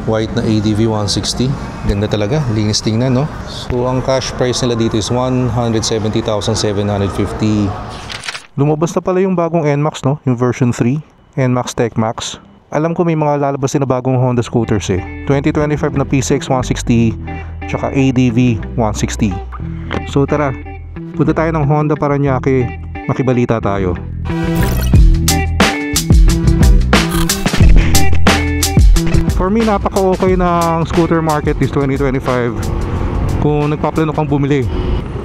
white na ADV 160. Ganda talaga, linis tingnan, no? So ang cash price nila dito is 170,750. Lumabas na pala yung bagong NMAX, no? Yung version 3, NMAX Tech Max. Alam ko may mga lalabas din na bagong Honda scooters eh. 2025 na PCX 160 tsaka ADV 160. So tara, punta tayo ng Honda Parañaque, makibalita tayo. For me, napaka-okay ng scooter market this 2025 kung nagpaplano kang bumili.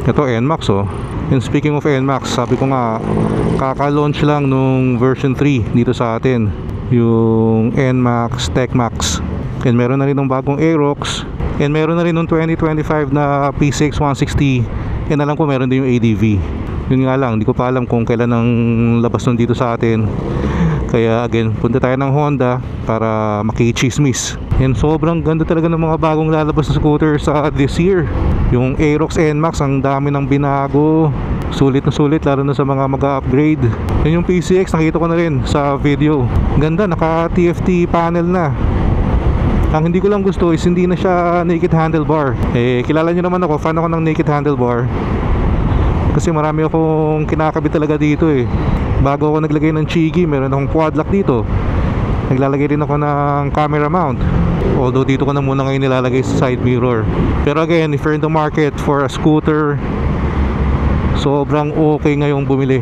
Ito NMAX, oh. And speaking of NMAX, sabi ko nga, kaka-launch lang nung version 3 dito sa atin, yung NMAX Tech Max. And meron na rin ng bagong Aerox. And meron na rin nung 2025 na PCX 160. And alam ko meron din yung ADV. Yun nga lang, hindi ko pa alam kung kailan ang labas nun dito sa atin. Kaya again, punta tayo ng Honda para makichismis. And sobrang ganda talaga ng mga bagong lalabas na scooter sa this year. Yung Aerox NMAX, ang dami ng binago. Sulit na sulit, lalo na sa mga mag-upgrade. Yan yung PCX, nakita ko na rin sa video. Ganda, naka TFT panel na. Ang hindi ko lang gusto is hindi na siya naked handlebar. Eh, kilala nyo naman ako, fan ako ng naked handlebar. Kasi marami akong kinakabit talaga dito eh. Bago ako naglagay ng Chigi, meron akong quad lock dito. Naglalagay din ako ng camera mount. Although dito ko na muna ngayon nilalagay sa side mirror. Pero again, if you're in the market for a scooter, sobrang okay ngayong bumili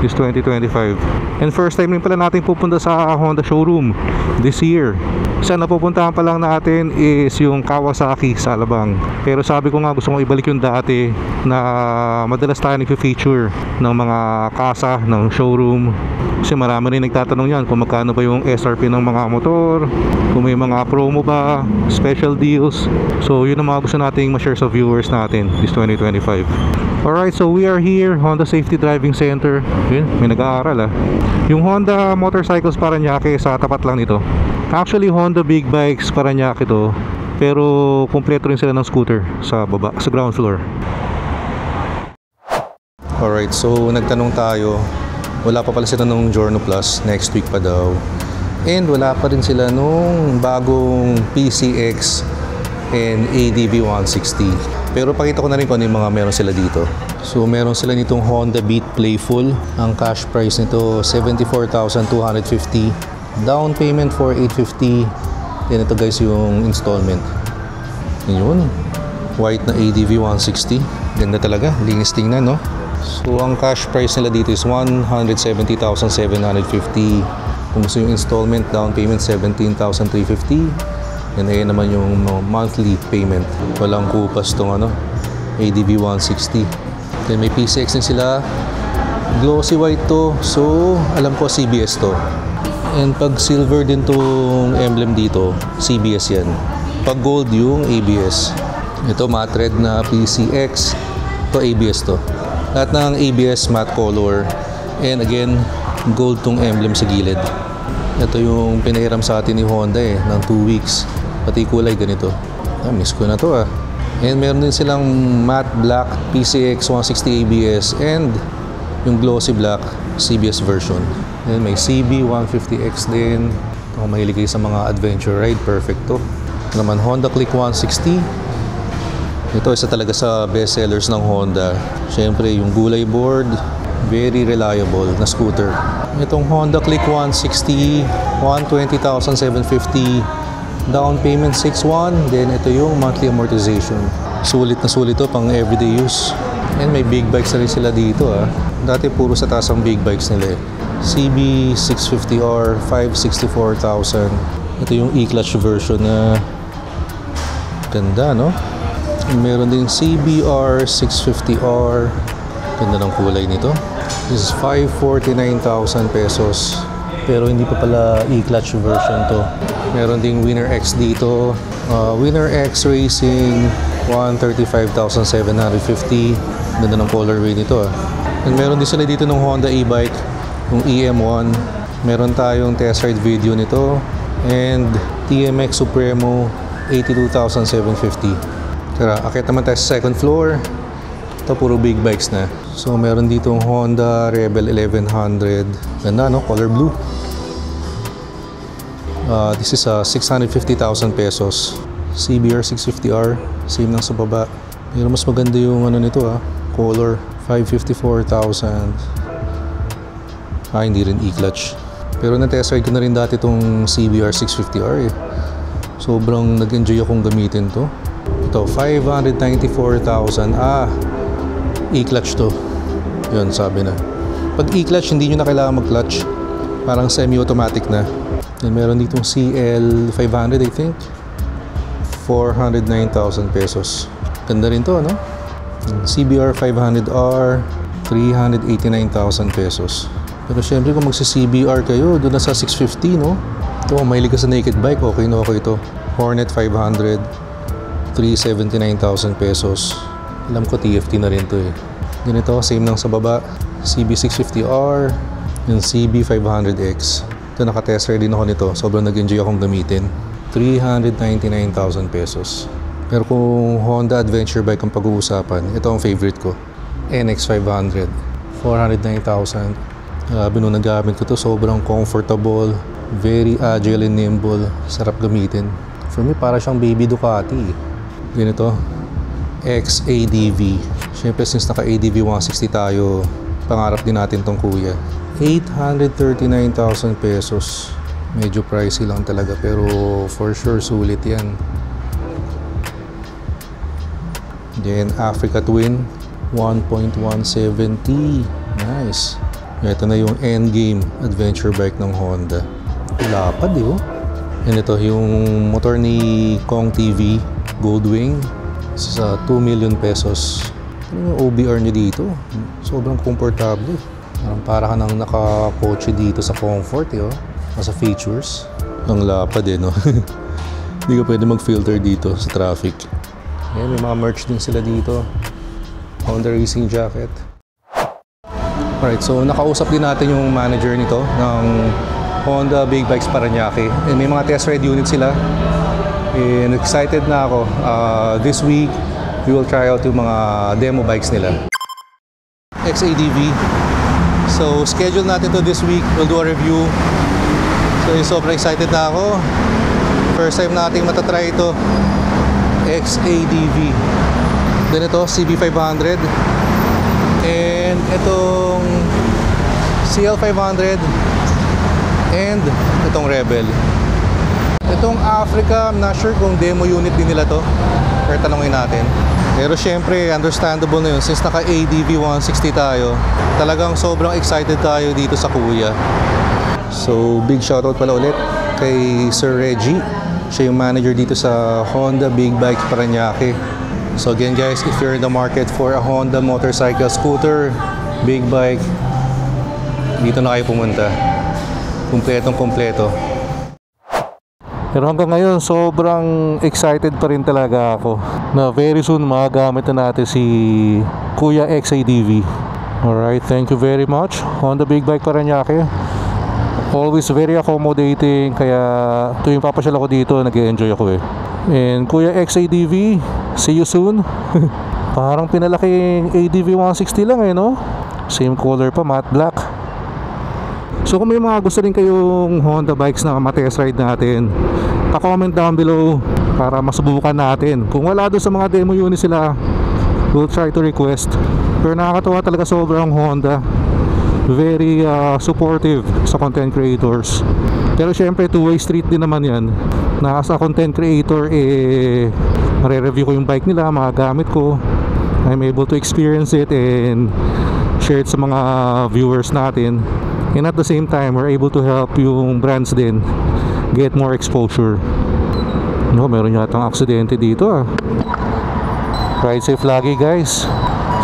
this 2025. And first time rin pala natin pupunta sa Honda showroom this year. Isa na pupuntahan pa lang natin is yung Kawasaki sa Alabang. Pero sabi ko nga, gusto kong ibalik yung dati na madalas tayo nag-feature ng mga kasa ng showroom. Kasi marami rin nagtatanong yan kung magkano ba yung SRP ng mga motor, kung may mga promo ba, special deals. So yun ang mga gusto nating ma-share sa viewers natin this 2025. Alright, so we are here, Honda Safety Driving Center. Yun, may nag-aaral ah. Yung Honda Motorcycles Parañaque sa tapat lang nito. Actually, Honda Big Bikes Parañaque to, pero kompleto rin sila ng scooter sa baba, sa ground floor. Alright, so nagtanong tayo. Wala pa pala sila nung Giorno Plus, next week pa daw. And wala pa rin sila nung bagong PCX and ADV 160. Pero pakita ko na rin kung ano yung mga meron sila dito. So meron sila nitong Honda Beat Playful. Ang cash price nito 74,250. Down payment for 850. Then ito guys yung installment. Yun, white na ADV 160. Ganda talaga, linis tingnan, no? So ang cash price nila dito is 170,750. Kung gusto yung installment, down payment 17,350. And ayan naman yung monthly payment. Walang kupas tong ano, ADV 160. Then may PCX din sila. Glossy white to. So alam ko CBS to. And pag silver din tong emblem dito, CBS yan. Pag gold yung ABS. Ito matte red na PCX. Ito ABS to. Lahat ng ABS matte color. And again, gold tong emblem sa gilid. Ito yung pinahiram sa atin ni Honda eh, ng 2 weeks. Pati kulay ganito. Miss ko na to ah. And meron din silang matte black PCX 160 ABS and yung glossy black CBS version. And may CB 150X din. Kung mahilig kayo sa mga adventure ride, perfect to. Ito naman Honda Click 160. Ito isa talaga sa best sellers ng Honda. Siyempre yung gulay board, very reliable na scooter. Itong Honda Click 160, 120,750. Down payment 6,100. Then ito yung monthly amortization. Sulit na sulit to pang everyday use. And may big bikes na rin sila dito ah. Dati puro sa taas ang big bikes nila eh. CB 650R 564,000. Ito yung e-clutch version na ganda, no? Meron din CBR 650R. Ganda ng kulay nito. This is 549,000 pesos. Pero hindi pa pala e-clutch version to. Meron ding Winner X dito. Winner X Racing 135,750. Ganda ng colorway nito ah. And meron din sila dito ng Honda e-bike, yung EM1. Meron tayong test ride video nito. And TMX Supremo 82,750. Tara, akit naman tayo sa second floor. Ito puro big bikes na. So meron ditong Honda Rebel 1100. Ganda no, color blue. This is 650,000 pesos. CBR 650R, same lang sa baba. Pero mas maganda yung ano nito color, 554,000. Hindi rin e-clutch. Pero na-test ride ko na rin dati itong CBR 650R eh. Sobrang nag-enjoy akong gamitin to. Ito, 594,000. E-clutch to. Yun, sabi na. Pag e-clutch, hindi nyo na kailangan mag-clutch. Parang semi-automatic na. Then meron ditong CL500, I think. 409,000 pesos. Ganda rin to, no? CBR 500R, 389,000 pesos. Pero syempre kung magsi-CBR kayo, doon na sa 650, no? Ito, mahilig ka sa naked bike, okay na okay ito. Hornet 500, 379,000 pesos. Alam ko TFT na rin to eh. Ganito, same lang sa baba. CB650R, yung CB500X. Ito, naka-test ride din ako nito. Sobrang nag-enjoy akong gamitin. 399,000 pesos. Pero kung Honda Adventure bike ang pag-uusapan, ito ang favorite ko. NX500, 409,000. Nung nagamit ko to, sobrang comfortable, very agile and nimble, sarap gamitin. For me, para siyang baby Ducati. Ganito, XADV. Siyempre, since naka-ADV 160 tayo, pangarap din natin tong kuya. 839,000 pesos. Medyo pricey lang talaga, pero for sure, sulit yan. Then, Africa Twin, 1.170. Nice. Ito na yung endgame adventure bike ng Honda. Lapad eh, oh. And ito yung motor ni Kong TV Goldwing sa 2 million pesos. Ano yung OBR niya dito? Sobrang komportable. Para ka nang nakakotse dito sa comfort eh, oh. Sa features. Ang lapad eh, no? Hindi ka pwede mag-filter dito sa traffic. Ayan, may mga merch din sila dito. Honda Racing Jacket. Alright, so nakausap din natin yung manager nito ng Honda Big Bikes Parañaque. And may mga test ride unit sila. And excited na ako. This week, we will try out yung mga demo bikes nila. XADV. So, schedule natin to this week. We'll do a review. So, sobrang excited na ako. First time nating matatry ito. XADV. Then ito, CB500. And itong CL500 and itong Rebel. Itong Africa, I'm not sure kung demo unit din nila to, pero tanongin natin. Pero syempre, understandable na yun since naka ADV 160 tayo. Talagang sobrang excited tayo dito sa kuya. So big shoutout pala ulit kay Sir Reggie. Siya yung manager dito sa Honda Big Bikes Parañaque. So again guys, if you're in the market for a Honda motorcycle, scooter, big bike, dito na kayo pumunta. Kumpletong kumpleto. Pero hanggang ngayon, sobrang excited pa rin talaga ako na very soon magagamit na natin si Kuya XADV. Alright, thank you very much Honda Big Bike Parañaque. Always very accommodating, kaya tuwing papasyal ako dito, nag-enjoy ako eh. And Kuya XADV, see you soon. Parang pinalaking ADV 160 lang eh, no? Same color pa, matte black. So kung may mga gusto rin kayong Honda bikes na matest ride natin, pa-comment down below para masubukan natin. Kung wala doon sa mga demo unit sila, we'll try to request. Pero nakakatawa talaga, sobrang Honda. Very supportive sa content creators. Pero syempre two-way street din naman yan. Nasa content creator mare-review ko yung bike nila, magagamit ko, I'm able to experience it and share it sa mga viewers natin. And at the same time, we're able to help yung brands din get more exposure. No, meron yata ang aksidente dito ah. Ride safe lagi guys.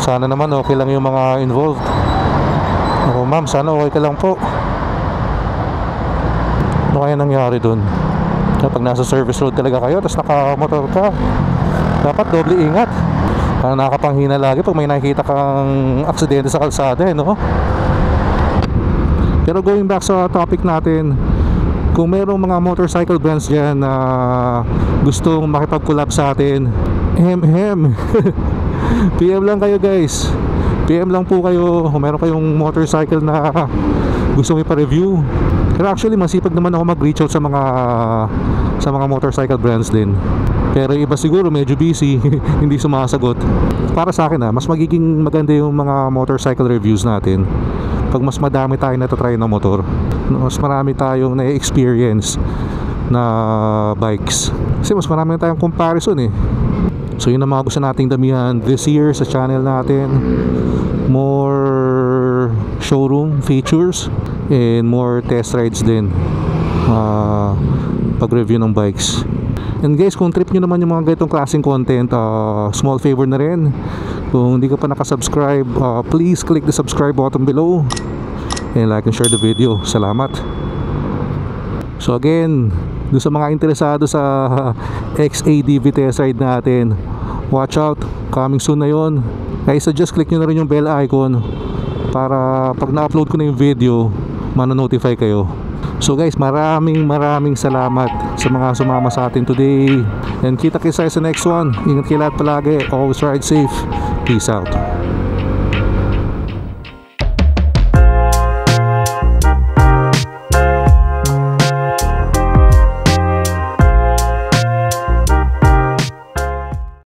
Sana naman okay lang yung mga involved. Oh ma'am, sana okay ka lang po. Ano kaya nangyari dun? Kapag nasa service road talaga kayo tapos nakamotor ka, dapat doble ingat. Parang nakapanghina lagi pag may nakikita kang aksidente sa kalsada eh, no? Pero going back sa topic natin, kung merong mga motorcycle brands dyan na gustong makipag-collab sa atin, PM lang kayo guys. PM lang po kayo kung meron kayong motorcycle na gusto mo ipa-review. Pero actually masipag naman ako mag-reach out sa mga motorcycle brands din. Pero iba siguro medyo busy, hindi sumasagot. Para sa akin mas magiging maganda yung mga motorcycle reviews natin pag mas madami tayo natatry na motor, mas marami tayong na-experience na bikes, kasi mas marami na tayong comparison eh. So yun ang mga gusto nating damihan this year sa channel natin. More showroom features and more test rides din pag review ng bikes. And guys, kung trip nyo naman yung mga ganitong klaseng content, small favor na rin, kung hindi ka pa nakasubscribe, please click the subscribe button below and like and share the video. Salamat. So again, doon sa mga interesado sa XADV test ride natin, watch out, coming soon na yon. I suggest click nyo na rin yung bell icon para pag na-upload ko na yung video, mana-notify kayo. So guys, maraming salamat sa mga sumama sa atin today. And kita-kits tayo sa next one. Ingat kayo lahat palagi. Always ride safe. Peace out.